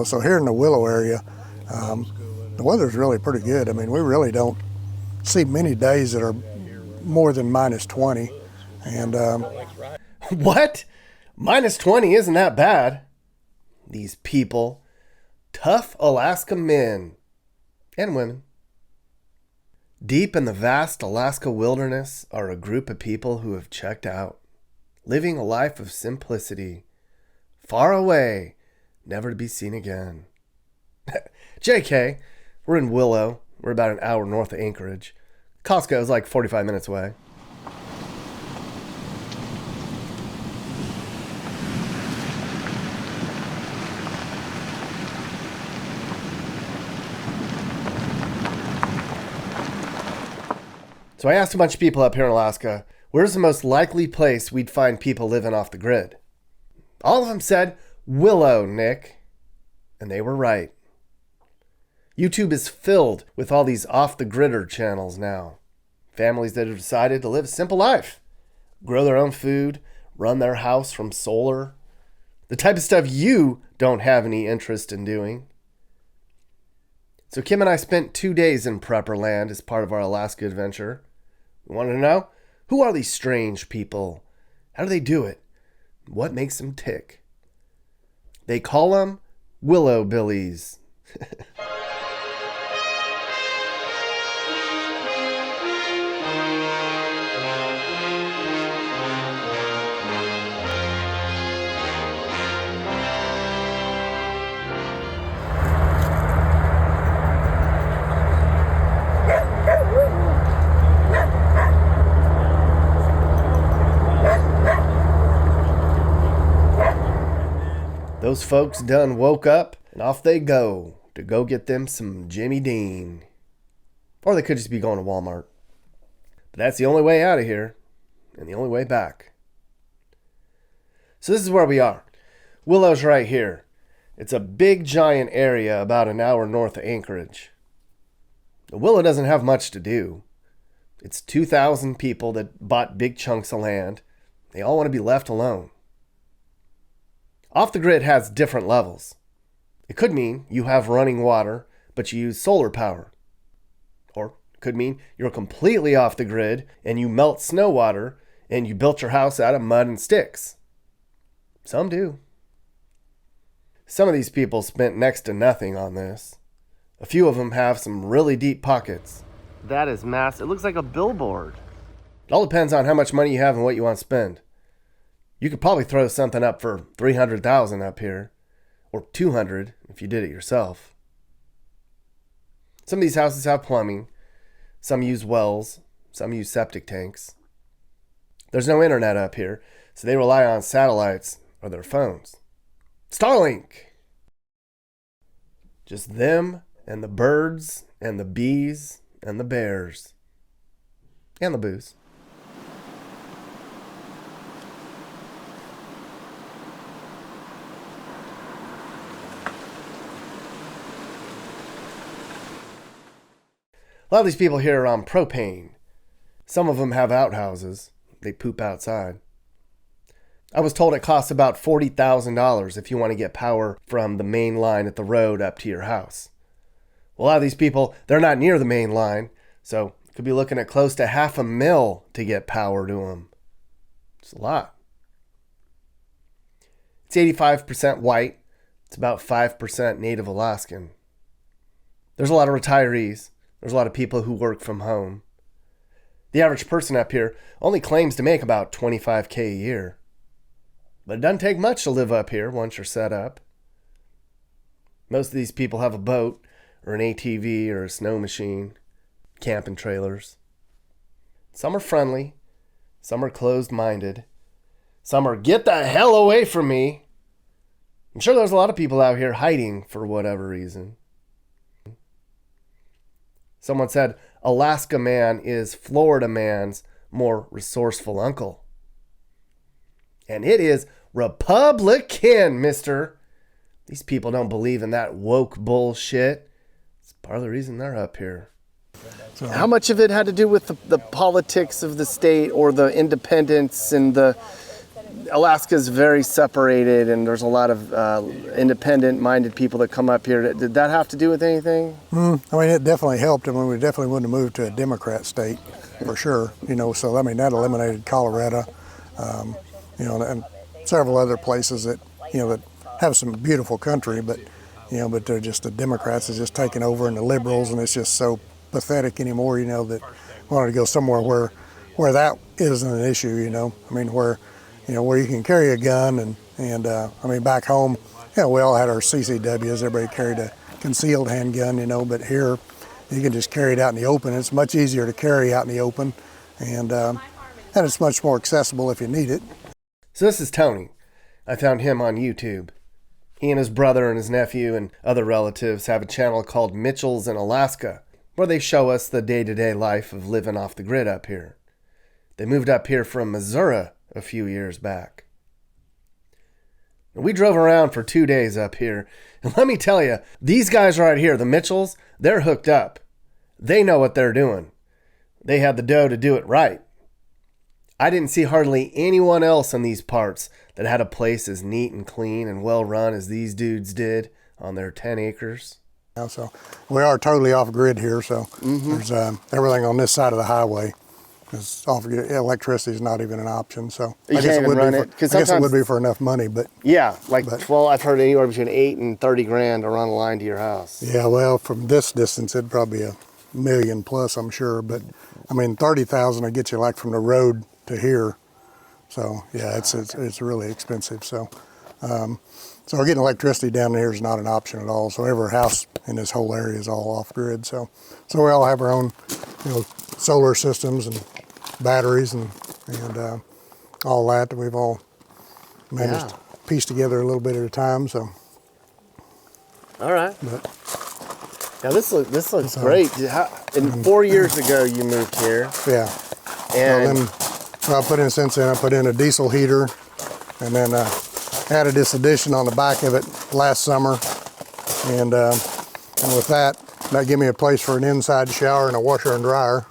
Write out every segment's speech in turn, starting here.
So here in the Willow area, the weather's really pretty good. I mean, we really don't see many days that are more than minus 20. And What? Minus 20 isn't that bad. These people, tough Alaska men and women. Deep in the vast Alaska wilderness are a group of people who have checked out, living a life of simplicity, far away, never to be seen again. JK, we're in Willow. We're about an hour north of Anchorage. Costco is like 45 minutes away. So I asked a bunch of people up here in Alaska, where's the most likely place we'd find people living off the grid? All of them said, Willow, Nick. And they were right. YouTube is filled with all these off-the-gridder channels now. Families that have decided to live a simple life. Grow their own food, run their house from solar. The type of stuff you don't have any interest in doing. So Kim and I spent 2 days in Prepper Land as part of our Alaska adventure. We wanted to know, who are these strange people? How do they do it? What makes them tick? They call them Willow Billies. Those folks done woke up and off they go to go get them some Jimmy Dean. Or they could just be going to Walmart. But that's the only way out of here and the only way back. So this is where we are. Willow's right here. It's a big giant area about an hour north of Anchorage. Willow doesn't have much to do. It's 2,000 people that bought big chunks of land. They all want to be left alone. Off the grid has different levels. It could mean you have running water, but you use solar power. Or it could mean you're completely off the grid and you melt snow water and you built your house out of mud and sticks. Some do. Some of these people spent next to nothing on this. A few of them have some really deep pockets. That is massive. It looks like a billboard. It all depends on how much money you have and what you want to spend. You could probably throw something up for $300,000 up here, or $200,000 if you did it yourself. Some of these houses have plumbing. Some use wells. Some use septic tanks. There's no internet up here, so they rely on satellites or their phones. Starlink! Just them and the birds and the bees and the bears. And the booze. A lot of these people here are on propane. Some of them have outhouses. They poop outside. I was told it costs about $40,000 if you want to get power from the main line at the road up to your house. Well, a lot of these people, they're not near the main line, so you could be looking at close to $500,000 to get power to them. It's a lot. It's 85% white. It's about 5% Native Alaskan. There's a lot of retirees. There's a lot of people who work from home. The average person up here only claims to make about $25,000 a year. But it doesn't take much to live up here once you're set up. Most of these people have a boat or an ATV or a snow machine, camping trailers. Some are friendly. Some are closed-minded. Some are get the hell away from me. I'm sure there's a lot of people out here hiding for whatever reason. Someone said, Alaska man is Florida man's more resourceful uncle. And it is Republican, mister. These people don't believe in that woke bullshit. It's part of the reason they're up here. So, how much of it had to do with the politics of the state or the independence and the Alaska's very separated, and there's a lot of independent-minded people that come up here. Did that have to do with anything? I mean, it definitely helped. I mean, we definitely wouldn't have moved to a Democrat state for sure. So I mean, that eliminated Colorado, and several other places that that have some beautiful country, but but they're just the Democrats are just taking over, and the liberals, and it's just so pathetic anymore. That we wanted to go somewhere where that isn't an issue. I mean, where you can carry a gun, and I mean, back home, we all had our CCWs. Everybody carried a concealed handgun, but here you can just carry it out in the open. It's much easier to carry out in the open, and it's much more accessible if you need it. So this is Tony. I found him on YouTube. He and his brother and his nephew and other relatives have a channel called Mitchell's in Alaska, where they show us the day-to-day life of living off the grid up here. They moved up here from Missouri a few years back. We drove around for 2 days up here, and let me tell you, these guys right here, the Mitchells, they're hooked up. They know what they're doing. They had the dough to do it right. I didn't see hardly anyone else in these parts that had a place as neat and clean and well run as these dudes did on their 10 acres. So we are totally off grid here, so there's everything on this side of the highway. Electricity is not even an option, so I guess it would be for enough money, but I've heard anywhere between $8,000 and $30,000 to run a line to your house. Yeah, well, from this distance, it'd probably be $1 million plus, I'm sure. But I mean, 30,000 will get you like from the road to here. So yeah, it's really expensive. So getting electricity down here is not an option at all. So every house in this whole area is all off grid. So we all have our own, solar systems and batteries and all that we've all managed to piece together a little bit at a time. So. All right. Now this looks great. And 4 years ago you moved here. Yeah. And I put in since then. I put in a diesel heater, and then added this addition on the back of it last summer, and with that gave me a place for an inside shower and a washer and dryer.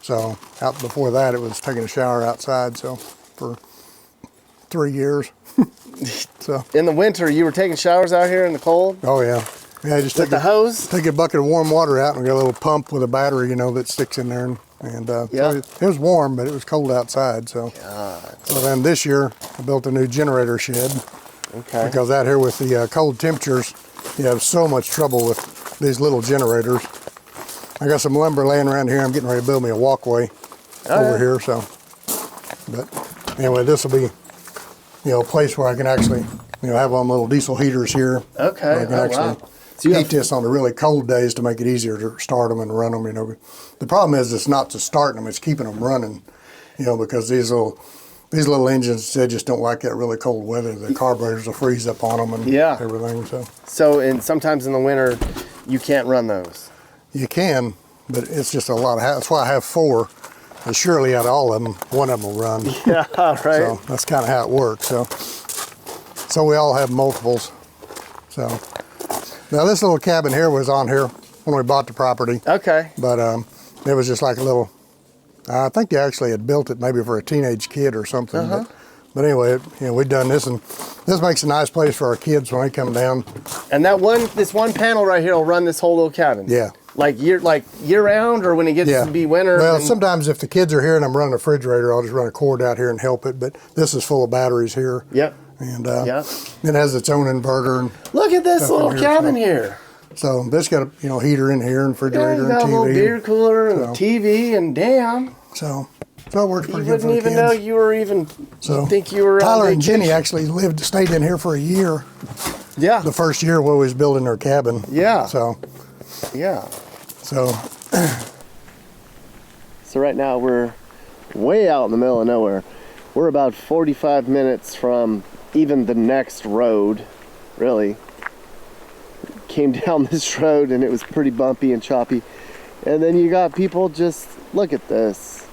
So out before that, it was taking a shower outside. So for 3 years. So in the winter, you were taking showers out here in the cold? Oh yeah. Yeah, just take the hose. Take a bucket of warm water out, and we got a little pump with a battery, that sticks in there, and so it was warm, but it was cold outside. So, so then this year I built a new generator shed. Okay. Because out here with the cold temperatures, you have so much trouble with these little generators. I got some lumber laying around here. I'm getting ready to build me a walkway over here. So, but anyway, this will be, a place where I can actually, have one little diesel heaters here. Okay. I can actually heat this on the really cold days to make it easier to start them and run them. The problem is it's not to start them; it's keeping them running. Because these little engines, they just don't like that really cold weather. The carburetors will freeze up on them and everything. So sometimes in the winter, you can't run those. You can, but it's just a lot of. That's why I have 4. And surely out of all of them, one of them will run. Yeah, right. So that's kind of how it works. So we all have multiples. So now this little cabin here was on here when we bought the property. Okay. But it was just like a little. I think they actually had built it maybe for a teenage kid or something. But anyway, we've done this, and this makes a nice place for our kids when they come down. And this one panel right here will run this whole little cabin. Yeah. Like year round, or when it gets to be winter? Well, sometimes if the kids are here and I'm running a refrigerator, I'll just run a cord out here and help it. But this is full of batteries here. Yep. And it has its own inverter. And look at this little cabin here. So this got a refrigerator in here, and refrigerator and got TV. A little beer cooler and TV, and damn. So it works pretty good for the kids. You wouldn't even know you were even. Think you were. Tyler and Jenny actually stayed in here for a year. Yeah. The first year we was building their cabin. Yeah. So. Yeah. So right now we're way out in the middle of nowhere. We're about 45 minutes from even the next road, really. Came down this road and it was pretty bumpy and choppy. And then you got people just, look at this.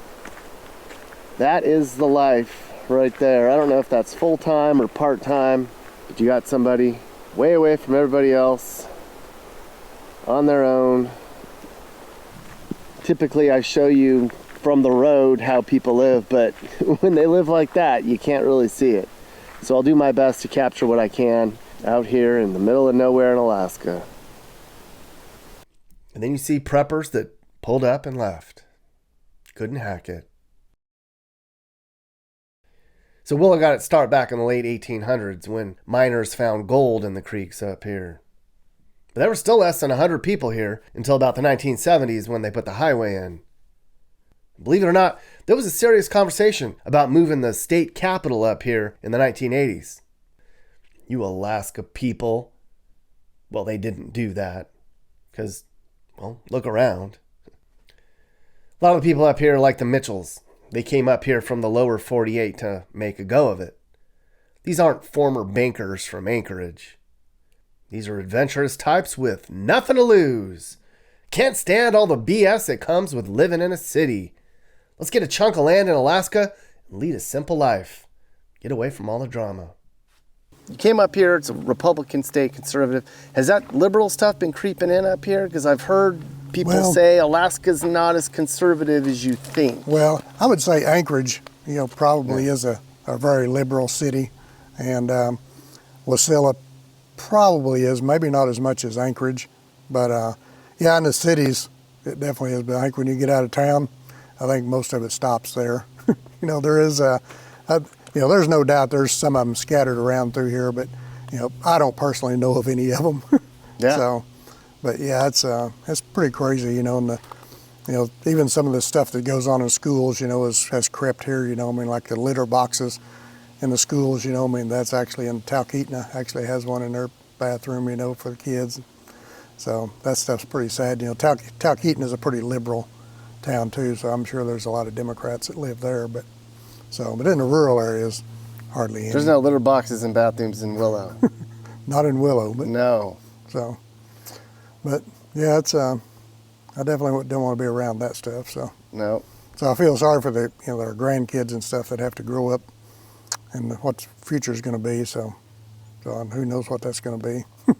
That is the life right there. I don't know if that's full-time or part-time, but you got somebody way away from everybody else on their own. Typically I show you from the road how people live, but when they live like that, you can't really see it. So I'll do my best to capture what I can out here in the middle of nowhere in Alaska. And then you see preppers that pulled up and left. Couldn't hack it. So Willow got its start back in the late 1800s when miners found gold in the creeks up here. But there were still less than 100 people here until about the 1970s when they put the highway in. Believe it or not, there was a serious conversation about moving the state capital up here in the 1980s. You Alaska people, well, they didn't do that because, well, look around. A lot of the people up here are like the Mitchells. They came up here from the lower 48 to make a go of it. These aren't former bankers from Anchorage. These are adventurous types with nothing to lose. Can't stand all the BS that comes with living in a city. Let's get a chunk of land in Alaska and lead a simple life. Get away from all the drama. You came up here, it's a Republican state, conservative. Has that liberal stuff been creeping in up here? Because I've heard people say Alaska's not as conservative as you think. Well, I would say Anchorage, probably is a very liberal city. And Wasilla probably is, maybe not as much as Anchorage. But yeah, in the cities, it definitely is. But I think when you get out of town, I think most of it stops there. There is there's no doubt there's some of them scattered around through here, but I don't personally know of any of them. Yeah. So, but yeah, it's pretty crazy, and even some of the stuff that goes on in schools, has crept here. Like the litter boxes in the schools. That's actually in Talkeetna. Actually has one in their bathroom, for the kids. So that stuff's pretty sad. Talkeetna is a pretty liberal town too, so I'm sure there's a lot of Democrats that live there, but in the rural areas, hardly any. There's no litter boxes and bathrooms in Willow. Not in Willow, but no. So, but yeah, it's I definitely don't want to be around that stuff. So no. So I feel sorry for the their grandkids and stuff that have to grow up, and what the future is going to be. So who knows what that's going to be.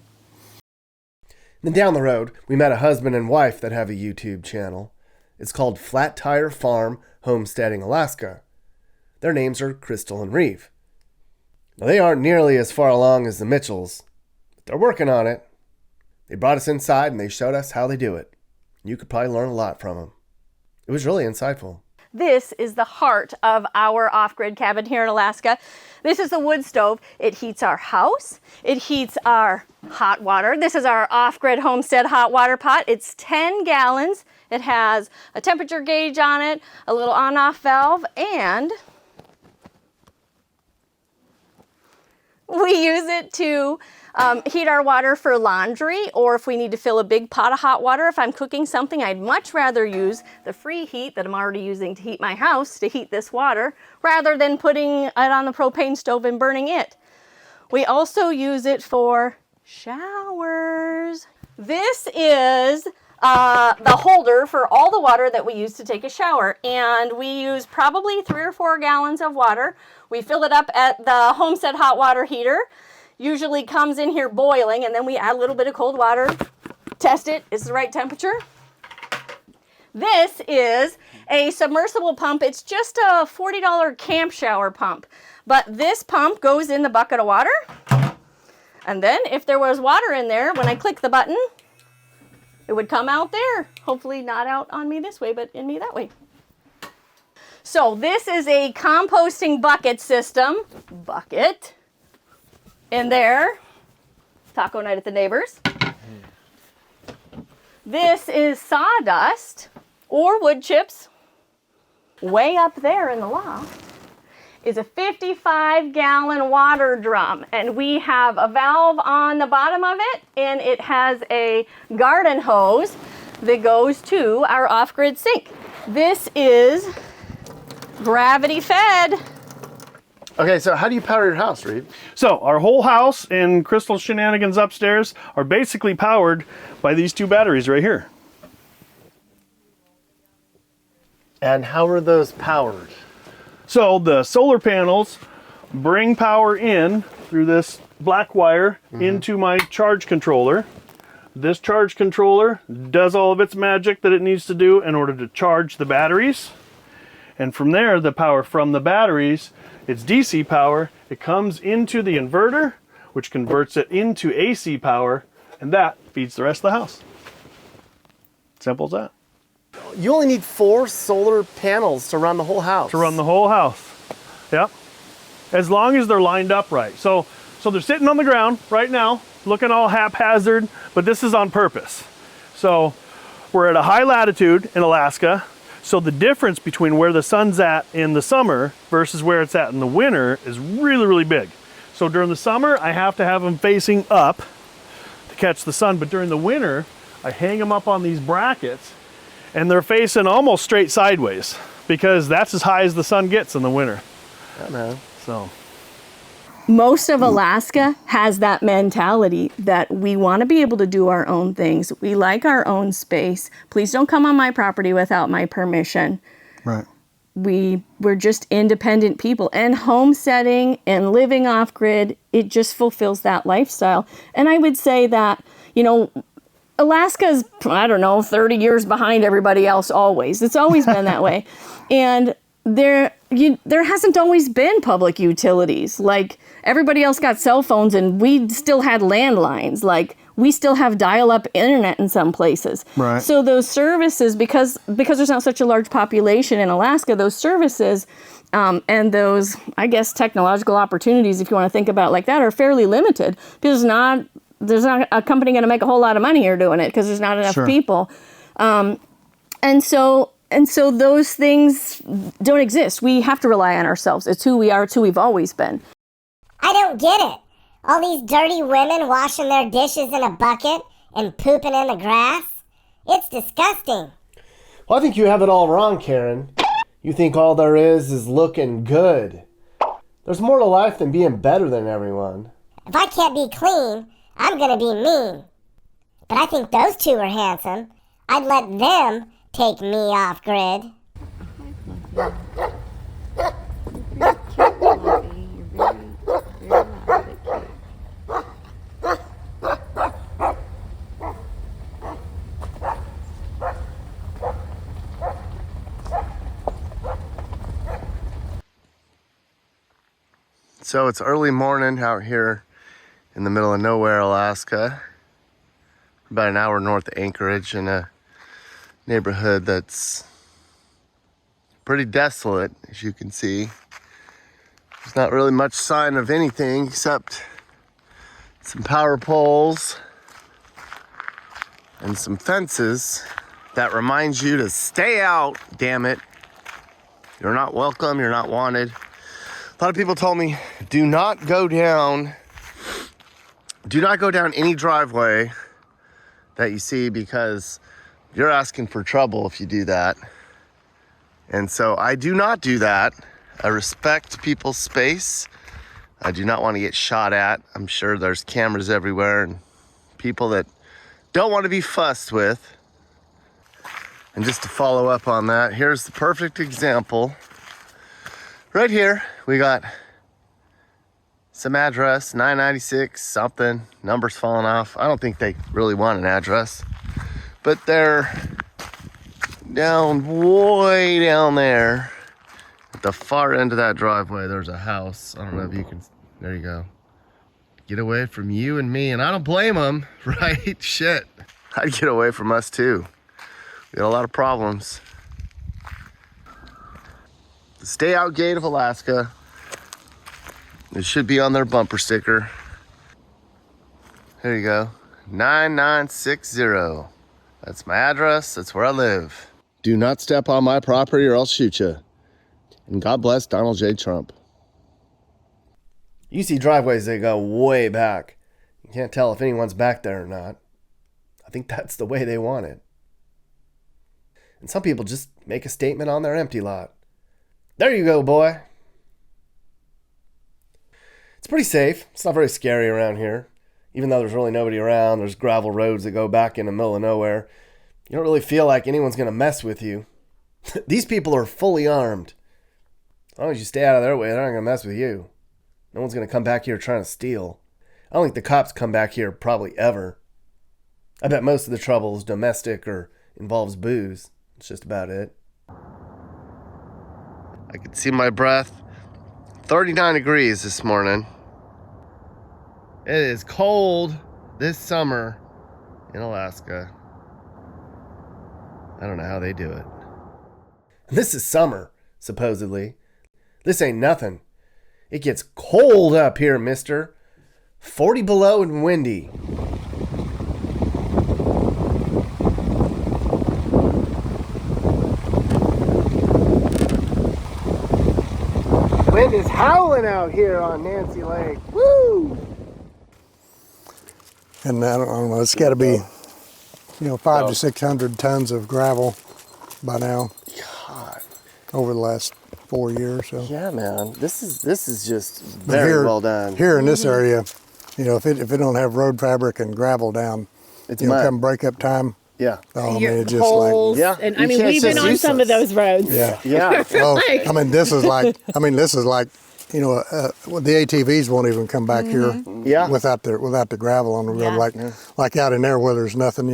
Then down the road, we met a husband and wife that have a YouTube channel. It's called Flat Tire Farm Homesteading Alaska. Their names are Crystal and Reeve. Now, they aren't nearly as far along as the Mitchells, but they're working on it. They brought us inside and they showed us how they do it. You could probably learn a lot from them. It was really insightful. This is the heart of our off-grid cabin here in Alaska. This is the wood stove. It heats our house. It heats our hot water. This is our off-grid homestead hot water pot. It's 10 gallons. It has a temperature gauge on it, a little on-off valve, and we use it to heat our water for laundry, or if we need to fill a big pot of hot water. If I'm cooking something, I'd much rather use the free heat that I'm already using to heat my house to heat this water, rather than putting it on the propane stove and burning it. We also use it for showers. This is the holder for all the water that we use to take a shower, and we use probably 3 or 4 gallons of water. We fill it up at the homestead hot water heater. Usually comes in here boiling, and then we add a little bit of cold water, test it, is the right temperature. This is a submersible pump. It's just a $40 camp shower pump, but this pump goes in the bucket of water, and then if there was water in there, when I click the button, it would come out there. Hopefully not out on me this way, but in me that way. So this is a composting bucket system. Bucket. In there. Taco night at the neighbors. This is sawdust or wood chips. Way up there in the loft is a 55-gallon water drum, and we have a valve on the bottom of it, and it has a garden hose that goes to our off-grid sink. This is gravity fed. Okay, so how do you power your house, Reed? So our whole house and Crystal Shenanigans upstairs are basically powered by these 2 batteries right here. And how are those powered? So the solar panels bring power in through this black wire into my charge controller. This charge controller does all of its magic that it needs to do in order to charge the batteries. And from there, the power from the batteries, it's DC power, it comes into the inverter, which converts it into AC power, and that feeds the rest of the house. Simple as that. You only need 4 solar panels to run the whole house. To run the whole house. Yep. As long as they're lined up right. So they're sitting on the ground right now, looking all haphazard, but this is on purpose. So we're at a high latitude in Alaska. So the difference between where the sun's at in the summer versus where it's at in the winter is really, really big. So during the summer, I have to have them facing up to catch the sun. But during the winter, I hang them up on these brackets and they're facing almost straight sideways because that's as high as the sun gets in the winter. I know. So Most of Alaska has that mentality that we want to be able to do our own things. We like our own space. Please don't come on my property without my permission. Right. We're just independent people, and homesteading and living off grid, it just fulfills that lifestyle. And I would say that, Alaska's, 30 years behind everybody else always. It's always been that way. And there hasn't always been public utilities. Like, everybody else got cell phones and we still had landlines. Like, we still have dial-up internet in some places. Right. So those services, because there's not such a large population in Alaska, those services and those, I guess, technological opportunities, if you want to think about it like that, are fairly limited. Because there's not a company going to make a whole lot of money here doing it because there's not enough Sure. people. And so those things don't exist. We have to rely on ourselves. It's who we are. It's who we've always been. I don't get it. All these dirty women washing their dishes in a bucket and pooping in the grass. It's disgusting. Well, I think you have it all wrong, Karen. You think all there is looking good. There's more to life than being better than everyone. If I can't be clean, I'm gonna be mean. But I think those two are handsome. I'd let them take me off grid. So it's early morning out here in the middle of nowhere, Alaska. About an hour north of Anchorage in a neighborhood that's pretty desolate, as you can see. There's not really much sign of anything except some power poles and some fences that reminds you to stay out, damn it. You're not welcome, you're not wanted. A lot of people told me, do not go down any driveway that you see because you're asking for trouble if you do that. And so I do not do that. I respect people's space. I do not want to get shot at. I'm sure there's cameras everywhere and people that don't want to be fussed with. And just to follow up on that, here's the perfect example. Right here, we got some address, 996 something, numbers falling off. I don't think they really want an address, but they're way down there. At the far end of that driveway, there's a house. I don't know if you can, there you go. Get away from you and me, and I don't blame them, right? Shit, I'd get away from us too. We got a lot of problems. The Stay Out Gate of Alaska. It should be on their bumper sticker. There you go. 9960. That's my address. That's where I live. Do not step on my property or I'll shoot you. And God bless Donald J. Trump. You see driveways that go way back. You can't tell if anyone's back there or not. I think that's the way they want it. And some people just make a statement on their empty lot. There you go, boy. It's pretty safe. It's not very scary around here. Even though there's really nobody around, there's gravel roads that go back in the middle of nowhere. You don't really feel like anyone's going to mess with you. These people are fully armed. As long as you stay out of their way, they're not going to mess with you. No one's going to come back here trying to steal. I don't think the cops come back here probably ever. I bet most of the trouble is domestic or involves booze. It's just about it. I could see my breath. 39 degrees this morning. It is cold this summer in Alaska. I don't know how they do it. This is summer, supposedly. This ain't nothing. It gets cold up here, mister. 40 below and windy. Wind is howling out here on Nancy Lake. Woo! And I don't know, it's got to be, 500 to 600 tons of gravel by now. God. Over the last 4 years. So Yeah, man. This is just But very here, well done. Here in this area, if it don't have road fabric and gravel down, It's mud. come breakup time. Yeah. Oh, Your it's just holes, Yeah, and you I mean, can't we've been just on use some of those. those roads. yeah. Yeah. Well, this is like the ATVs won't even come back here Yeah. without the gravel on the road. Yeah. Like out in there where there's nothing.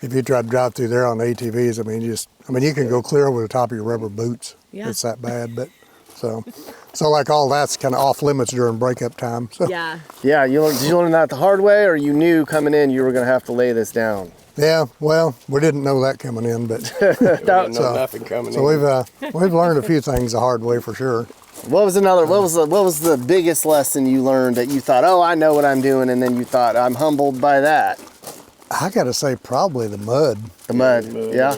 If you try to drive through there on the ATVs, you can go clear over the top of your rubber boots. Yeah. It's that bad, but so like all that's kind of off limits during breakup time. So Yeah. Yeah, did you learn that the hard way, or you knew coming in you were going to have to lay this down? yeah, well, we didn't know that coming in, but Nothing coming so we've learned a few things the hard way for sure. What was the biggest lesson you learned that you thought, oh, I know what I'm doing, and then you thought, I'm humbled by that? I got to say probably the mud. The mud. Yeah.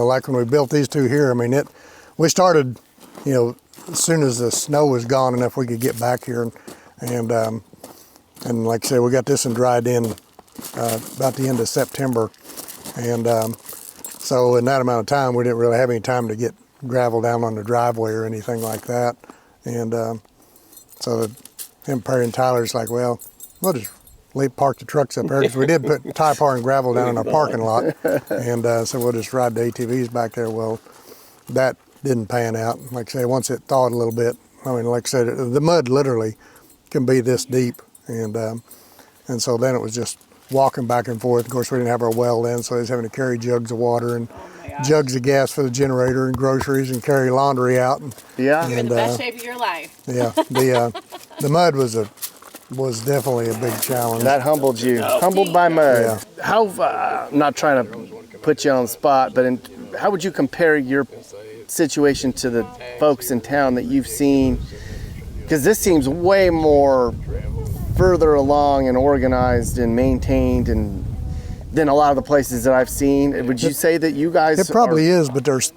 Like when we built these two here, we started, as soon as the snow was gone enough we could get back here, and like I say, we got this one dried in about the end of September, and so in that amount of time we didn't really have any time to get gravel down on the driveway or anything like that, and so Perry and Tyler's like, well, we'll just park the trucks up there, because we did put tie par and gravel down in our parking lot, and so we'll just ride the ATVs back there. Well, that didn't pan out. Like I say, once it thawed a little bit, like I said, the mud literally can be this deep, and so then it was just walking back and forth. Of course, we didn't have our well then, so I was having to carry jugs of water and jugs of gas for the generator and groceries and carry laundry out. Yeah. You're in the best shape of your life. Yeah, the mud was definitely a big challenge. That humbled you. Humbled by mud. Yeah. How, I'm not trying to put you on the spot, but how would you compare your situation to the folks in town that you've seen? Because this seems way more further along and organized and maintained than a lot of the places that I've seen. Would you say that you guys It probably is, but there's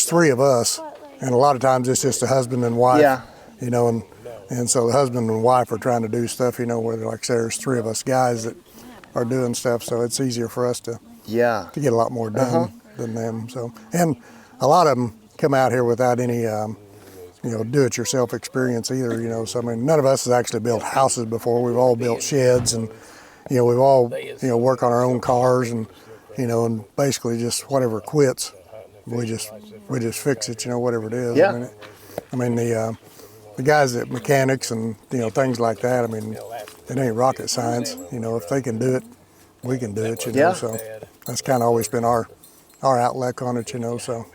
three of us, and a lot of times it's just a husband and wife. Yeah. And so the husband and wife are trying to do stuff, where like I say, there's three of us guys that are doing stuff, so it's easier for us to Yeah. get a lot more done than them. So, and a lot of them come out here without any do-it-yourself experience either. So none of us has actually built houses before. We've all built sheds, and we've all work on our own cars, and and basically just whatever quits, we just fix it. Whatever it is. Yeah. The guys that mechanics and things like that. It ain't rocket science. If they can do it, we can do it. Yeah. So that's kind of always been our outlook on it. So.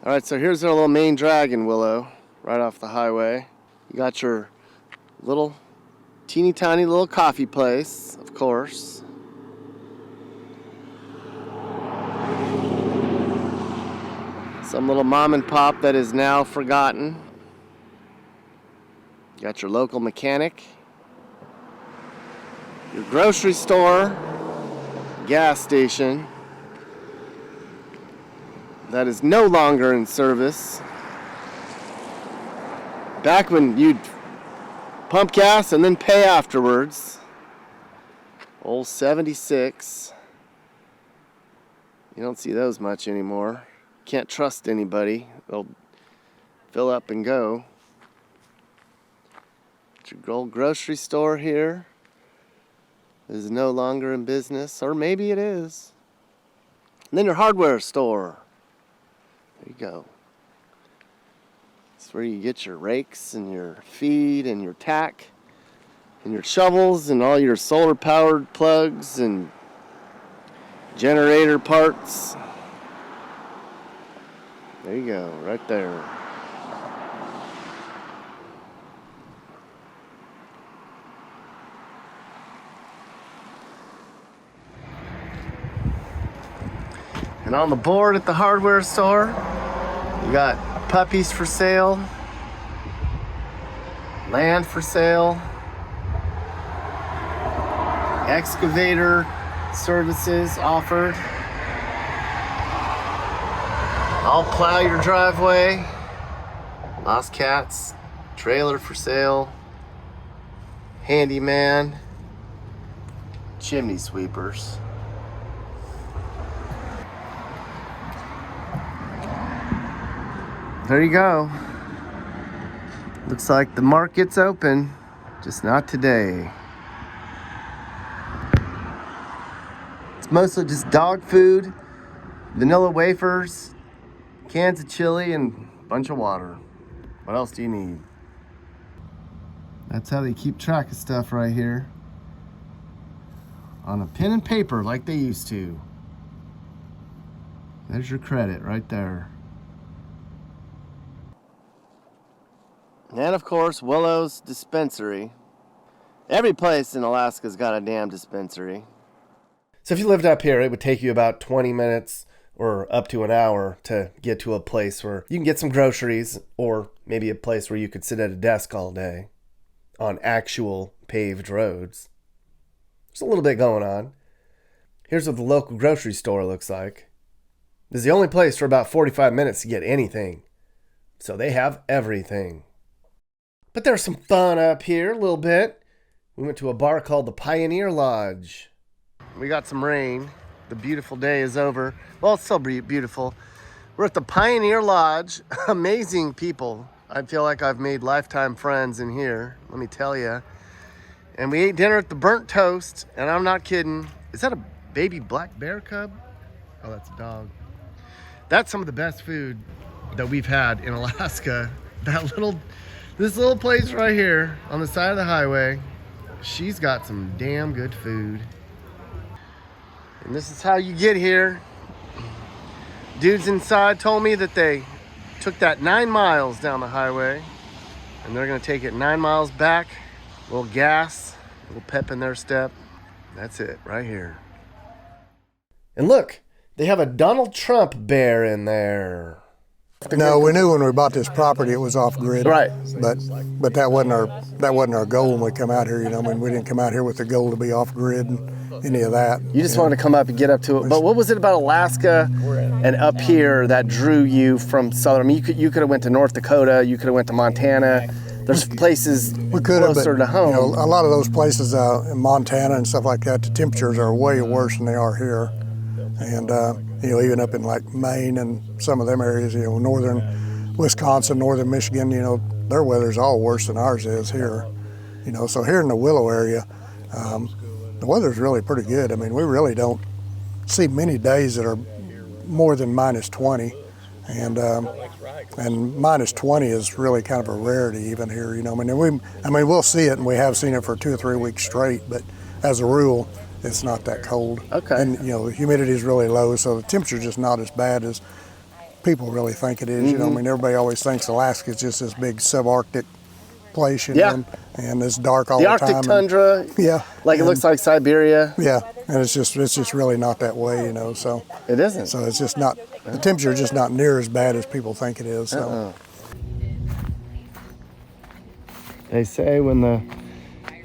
All right, so here's our little main drag in Willow, right off the highway. You got your little teeny tiny little coffee place, of course. Some little mom and pop that is now forgotten. You got your local mechanic, your grocery store, gas station that is no longer in service. Back when you'd pump gas and then pay afterwards. Old 76. You don't see those much anymore. Can't trust anybody. They'll fill up and go. Your old grocery store here is no longer in business, or maybe it is. And then your hardware store. There you go. It's where you get your rakes and your feed and your tack and your shovels and all your solar powered plugs and generator parts. There you go, right there. And on the board at the hardware store, you got puppies for sale, land for sale, excavator services offered. I'll plow your driveway. Lost Cats, trailer for sale, handyman, chimney sweepers. There you go. Looks like the market's open, just not today. It's mostly just dog food, vanilla wafers, cans of chili, and a bunch of water. What else do you need? That's how they keep track of stuff right here. On a pen and paper like they used to. There's your credit right there. And of course, Willow's dispensary. Every place in Alaska's got a damn dispensary. So if you lived up here, it would take you about 20 minutes or up to an hour to get to a place where you can get some groceries, or maybe a place where you could sit at a desk all day on actual paved roads. There's a little bit going on. Here's what the local grocery store looks like. This is the only place for about 45 minutes to get anything. So they have everything. But there's some fun up here, a little bit. We went to a bar called the Pioneer Lodge. We got some rain. The beautiful day is over. Well, it's still beautiful. We're at the Pioneer Lodge. Amazing people. I feel like I've made lifetime friends in here, let me tell you. And we ate dinner at the Burnt Toast, and I'm not kidding. Is that a baby black bear cub? Oh, that's a dog. That's some of the best food that we've had in Alaska. This little place right here on the side of the highway, she's got some damn good food. And this is how you get here. Dudes inside told me that they took that 9 miles down the highway, and they're gonna take it 9 miles back. A little gas, a little pep in their step. That's it, right here. And look, they have a Donald Trump bear in there. No, we knew when we bought this property it was off grid. Right. But that wasn't our goal when we come out here. You know, I mean, we didn't come out here with the goal to be off grid and any of that. You just wanted to come up and get up to it. But what was it about Alaska and up here that drew you from southern? I mean, you could have went to North Dakota. You could have went to Montana. There's places We could have, closer but to home. you know, a lot of those places in Montana and stuff like that, the temperatures are way worse than they are here. And you know, even up in like Maine and some of them areas, you know, northern Wisconsin, northern Michigan, you know, their weather's all worse than ours is here. You know, so here in the Willow area, the weather's really pretty good. I mean, we really don't see many days that are more than minus 20, and minus 20 is really kind of a rarity even here. You know, I mean, we'll see it, and we have seen it for 2 or 3 weeks straight, but as a rule, it's not that cold. Okay. And you know, the humidity is really low, so the temperature's just not as bad as people really think it is. You know, I mean, everybody always thinks Alaska is just this big subarctic place, you know, and it's dark all the time. The Arctic tundra. Yeah. Like it looks like Siberia. Yeah, and it's just really not that way, you know. So It isn't. so it's just not, the temperature is just not near as bad as people think it is. So. They say when the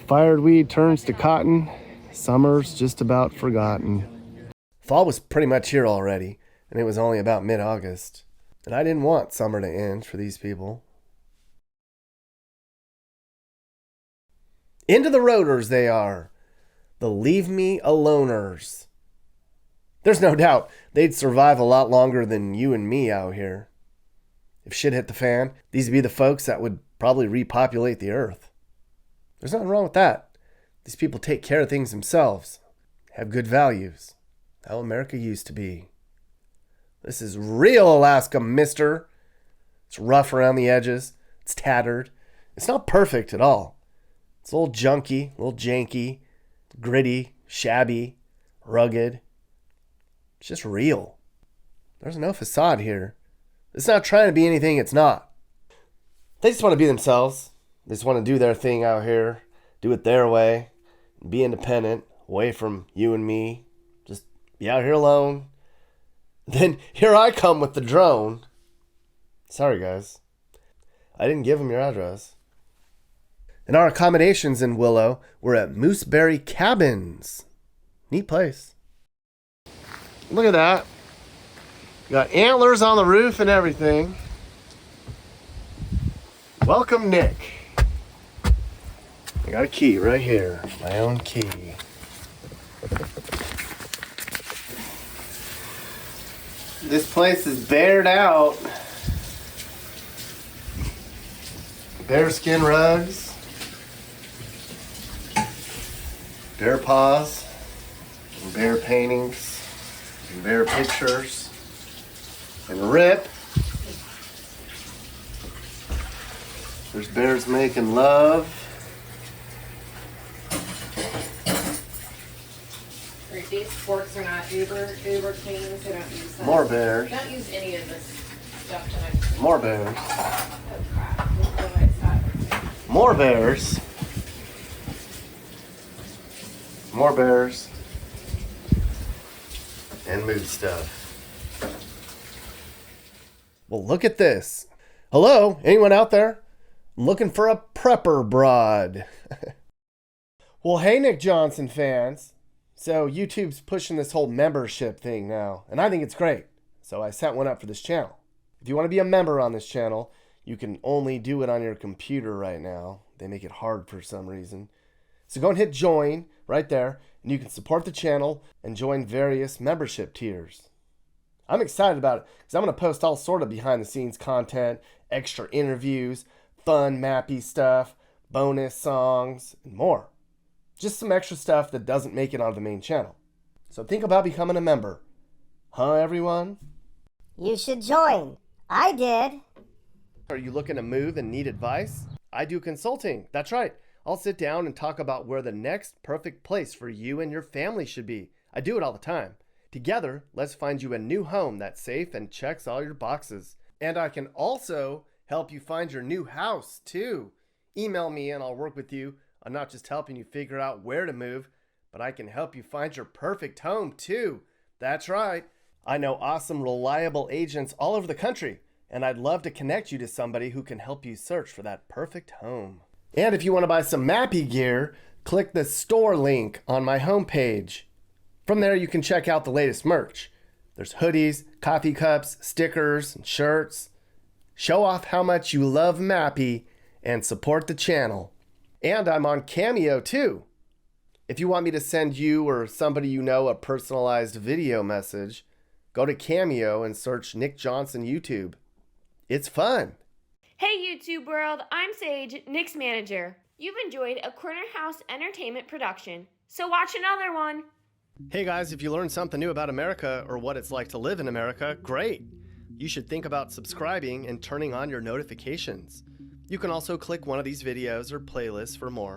fired weed turns to cotton, summer's just about forgotten. Fall was pretty much here already, and it was only about mid-August. And I didn't want summer to end for these people. Into the roaders they are. The leave me aloners. There's no doubt they'd survive a lot longer than you and me out here. If shit hit the fan, these would be the folks that would probably repopulate the earth. There's nothing wrong with that. These people take care of things themselves, have good values, how America used to be. This is real Alaska, mister. It's rough around the edges. It's tattered. It's not perfect at all. It's a little junky, a little janky, gritty, shabby, rugged. It's just real. There's no facade here. It's not trying to be anything it's not. They just want to be themselves. They just want to do their thing out here, do it their way, be independent, away from you and me. Just be out here alone. Then here I come with the drone. Sorry, guys. I didn't give them your address. And our accommodations in Willow were at Mooseberry Cabins. Neat place. Look at that. Got antlers on the roof and everything. Welcome, Nick. I got a key right here. My own key. This place is bared out. Bearskin rugs. Bear paws. And bear paintings. And bear pictures. And Rip. There's bears making love. Right, these forks are not uber clean, so don't use them. More bears. Don't use any of this stuff tonight. More bears. Oh crap. We'll realize that. More bears. More bears. And mood stuff. Well, look at this. Hello, anyone out there? I'm looking for a prepper broad. Well, hey, Nick Johnson fans. So YouTube's pushing this whole membership thing now, and I think it's great. So I set one up for this channel. If you want to be a member on this channel, you can only do it on your computer right now. They make it hard for some reason. So go and hit join right there, and you can support the channel and join various membership tiers. I'm excited about it because I'm going to post all sort of behind the scenes content, extra interviews, fun mappy stuff, bonus songs, and more. Just some extra stuff that doesn't make it onto the main channel. So think about becoming a member. Huh, everyone? You should join. I did. Are you looking to move and need advice? I do consulting. That's right. I'll sit down and talk about where the next perfect place for you and your family should be. I do it all the time. Together, let's find you a new home that's safe and checks all your boxes. And I can also help you find your new house, too. Email me and I'll work with you. I'm not just helping you figure out where to move, but I can help you find your perfect home, too. That's right. I know awesome, reliable agents all over the country, and I'd love to connect you to somebody who can help you search for that perfect home. And if you want to buy some Mappy gear, click the store link on my homepage. From there, you can check out the latest merch. There's hoodies, coffee cups, stickers, and shirts. Show off how much you love Mappy and support the channel. And I'm on Cameo too. If you want me to send you or somebody you know a personalized video message, go to Cameo and search Nick Johnson YouTube. It's fun. Hey YouTube world, I'm Sage, Nick's manager. You've enjoyed a Corner House Entertainment production, so watch another one. Hey guys, if you learned something new about America or what it's like to live in America, great. You should think about subscribing and turning on your notifications. You can also click one of these videos or playlists for more.